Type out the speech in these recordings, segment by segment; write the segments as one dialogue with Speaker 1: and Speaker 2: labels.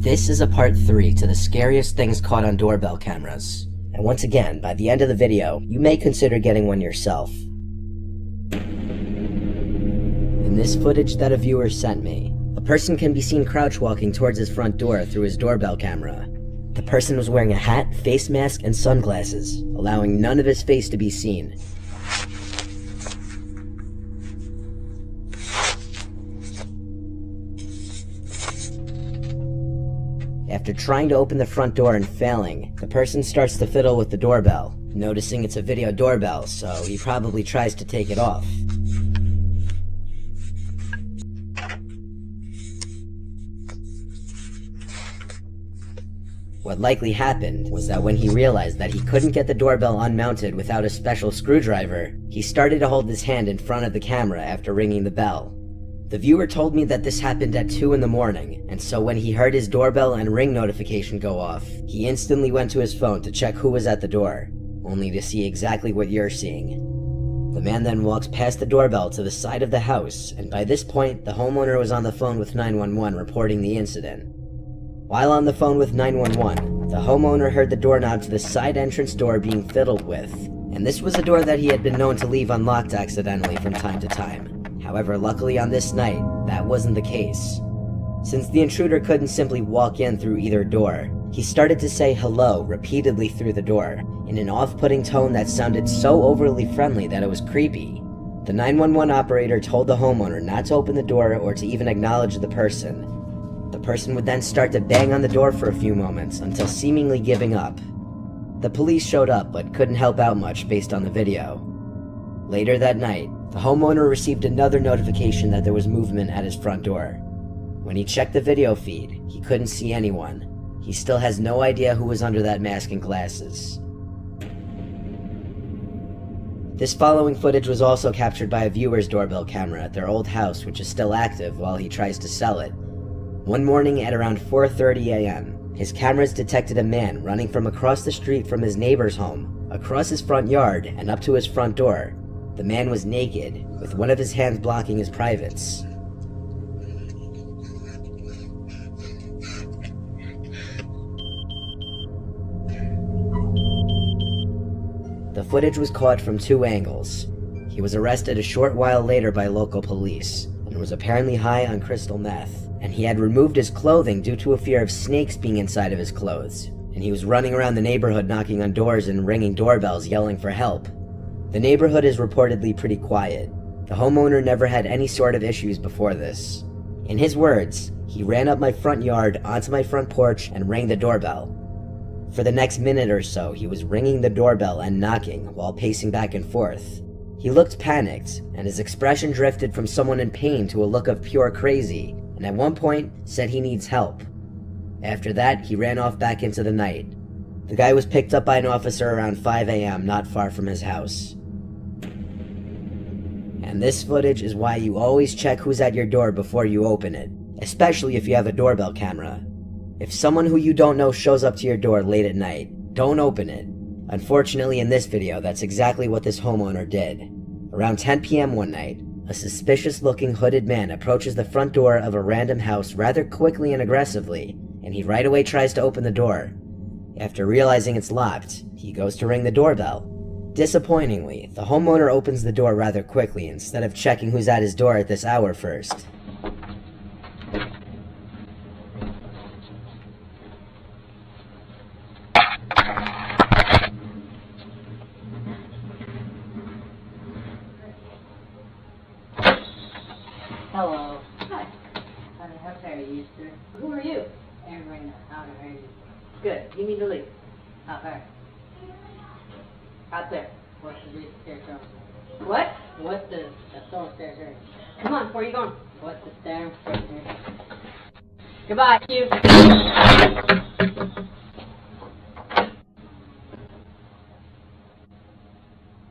Speaker 1: This is a part 3 to the scariest things caught on doorbell cameras. And once again, by the end of the video, you may consider getting one yourself. In this footage that a viewer sent me, a person can be seen crouch walking towards his front door through his doorbell camera. The person was wearing a hat, face mask, and sunglasses, allowing none of his face to be seen. After trying to open the front door and failing, the person starts to fiddle with the doorbell, noticing it's a video doorbell, so he probably tries to take it off. What likely happened was that when he realized that he couldn't get the doorbell unmounted without a special screwdriver, he started to hold his hand in front of the camera after ringing the bell. The viewer told me that this happened at 2 in the morning, and so when he heard his doorbell and ring notification go off, he instantly went to his phone to check who was at the door, only to see exactly what you're seeing. The man then walks past the doorbell to the side of the house, and by this point, the homeowner was on the phone with 911 reporting the incident. While on the phone with 911, the homeowner heard the doorknob to the side entrance door being fiddled with, and this was a door that he had been known to leave unlocked accidentally from time to time. However, luckily on this night, that wasn't the case. Since the intruder couldn't simply walk in through either door, he started to say hello repeatedly through the door, in an off-putting tone that sounded so overly friendly that it was creepy. The 911 operator told the homeowner not to open the door or to even acknowledge the person. The person would then start to bang on the door for a few moments until seemingly giving up. The police showed up but couldn't help out much based on the video. Later that night, the homeowner received another notification that there was movement at his front door. When he checked the video feed, he couldn't see anyone. He still has no idea who was under that mask and glasses. This following footage was also captured by a viewer's doorbell camera at their old house, which is still active while he tries to sell it. One morning at around 4:30 a.m., his cameras detected a man running from across the street from his neighbor's home, across his front yard, and up to his front door. The man was naked, with one of his hands blocking his privates. The footage was caught from 2 angles. He was arrested a short while later by local police, and was apparently high on crystal meth, and he had removed his clothing due to a fear of snakes being inside of his clothes, and he was running around the neighborhood knocking on doors and ringing doorbells yelling for help. The neighborhood is reportedly pretty quiet. The homeowner never had any sort of issues before this. In his words, he ran up my front yard onto my front porch and rang the doorbell. For the next minute or so, he was ringing the doorbell and knocking while pacing back and forth. He looked panicked, and his expression drifted from someone in pain to a look of pure crazy, and at one point said he needs help. After that, he ran off back into the night. The guy was picked up by an officer around 5 a.m. not far from his house. And this footage is why you always check who's at your door before you open it, especially if you have a doorbell camera. If someone who you don't know shows up to your door late at night, don't open it. Unfortunately, in this video, that's exactly what this homeowner did. Around 10 p.m. one night, a suspicious-looking hooded man approaches the front door of a random house rather quickly and aggressively, and he right away tries to open the door. After realizing it's locked, he goes to ring the doorbell. Disappointingly, the homeowner opens the door rather quickly instead of checking who's at his door at this hour first.
Speaker 2: Hello. Hi. How are you, sir? Who are you? Aaron right now. How are you? Good. You need to leave. Out there. Out there. What's the staircase? What? What's the stone staircase? Come on, where are you going? What's the staircase? Goodbye, you.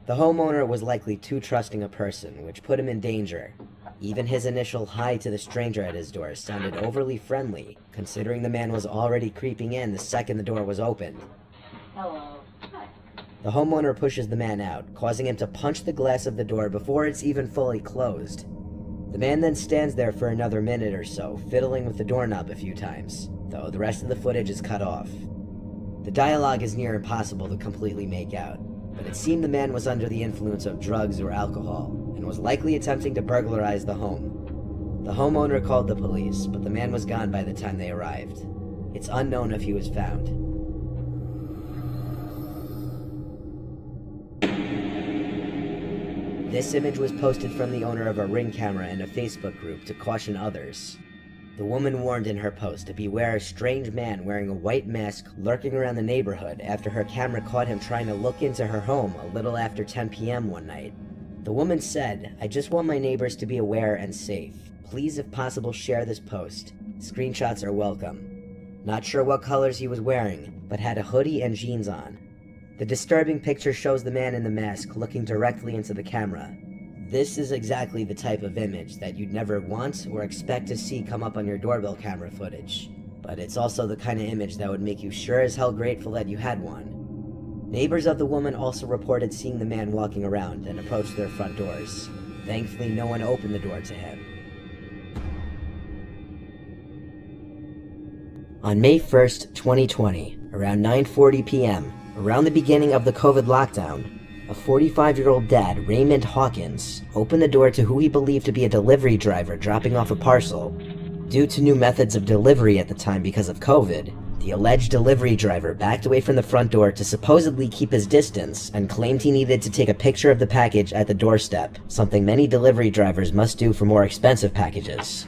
Speaker 1: The homeowner was likely too trusting a person, which put him in danger. Even his initial hi to the stranger at his door sounded overly friendly, considering the man was already creeping in the second the door was opened.
Speaker 2: Hello. Hi.
Speaker 1: The homeowner pushes the man out, causing him to punch the glass of the door before it's even fully closed. The man then stands there for another minute or so, fiddling with the doorknob a few times, though the rest of the footage is cut off. The dialogue is near impossible to completely make out, but it seemed the man was under the influence of drugs or alcohol, and was likely attempting to burglarize the home. The homeowner called the police, but the man was gone by the time they arrived. It's unknown if he was found. This image was posted from the owner of a Ring camera in a Facebook group to caution others. The woman warned in her post to beware a strange man wearing a white mask lurking around the neighborhood after her camera caught him trying to look into her home a little after 10 p.m. one night. The woman said, "I just want my neighbors to be aware and safe. Please, if possible, share this post. Screenshots are welcome." Not sure what colors he was wearing, but had a hoodie and jeans on. The disturbing picture shows the man in the mask looking directly into the camera. This is exactly the type of image that you'd never want or expect to see come up on your doorbell camera footage. But it's also the kind of image that would make you sure as hell grateful that you had one. Neighbors of the woman also reported seeing the man walking around and approached their front doors. Thankfully, no one opened the door to him. On May 1st, 2020, around 9:40 p.m., around the beginning of the COVID lockdown, a 45-year-old dad, Raymond Hawkins, opened the door to who he believed to be a delivery driver dropping off a parcel. Due to new methods of delivery at the time because of COVID, the alleged delivery driver backed away from the front door to supposedly keep his distance and claimed he needed to take a picture of the package at the doorstep, something many delivery drivers must do for more expensive packages.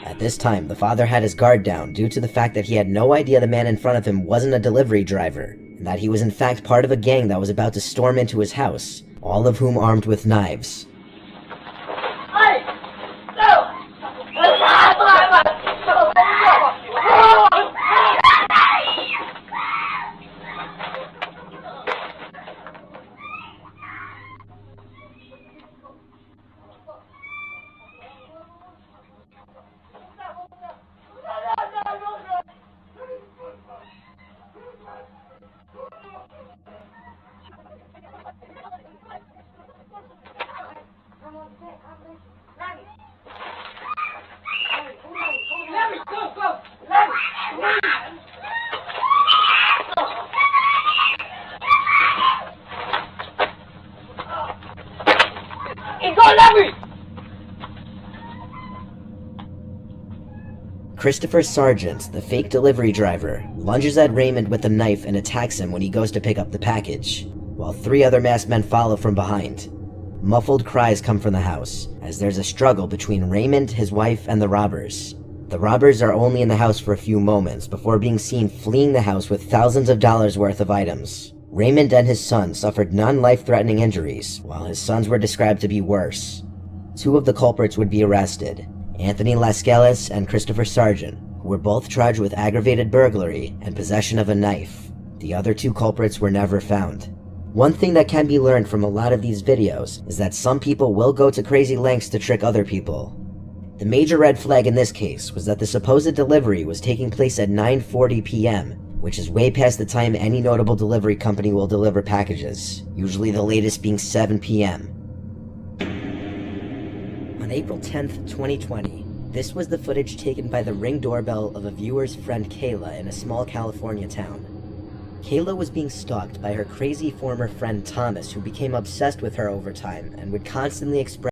Speaker 1: At this time, the father had his guard down due to the fact that he had no idea the man in front of him wasn't a delivery driver, and that he was in fact part of a gang that was about to storm into his house, all of whom armed with knives. Christopher Sargent, the fake delivery driver, lunges at Raymond with a knife and attacks him when he goes to pick up the package, while 3 other masked men follow from behind. Muffled cries come from the house, as there's a struggle between Raymond, his wife, and the robbers. The robbers are only in the house for a few moments before being seen fleeing the house with thousands of dollars worth of items. Raymond and his son suffered non-life-threatening injuries, while his sons were described to be worse. 2 of the culprits would be arrested, Anthony Lascelles and Christopher Sargent, who were both charged with aggravated burglary and possession of a knife. The other 2 culprits were never found. One thing that can be learned from a lot of these videos is that some people will go to crazy lengths to trick other people. The major red flag in this case was that the supposed delivery was taking place at 9:40 p.m., which is way past the time any notable delivery company will deliver packages, usually the latest being 7 p.m. On April 10th, 2020, this was the footage taken by the Ring doorbell of a viewer's friend Kayla in a small California town. Kayla was being stalked by her crazy former friend Thomas, who became obsessed with her over time and would constantly express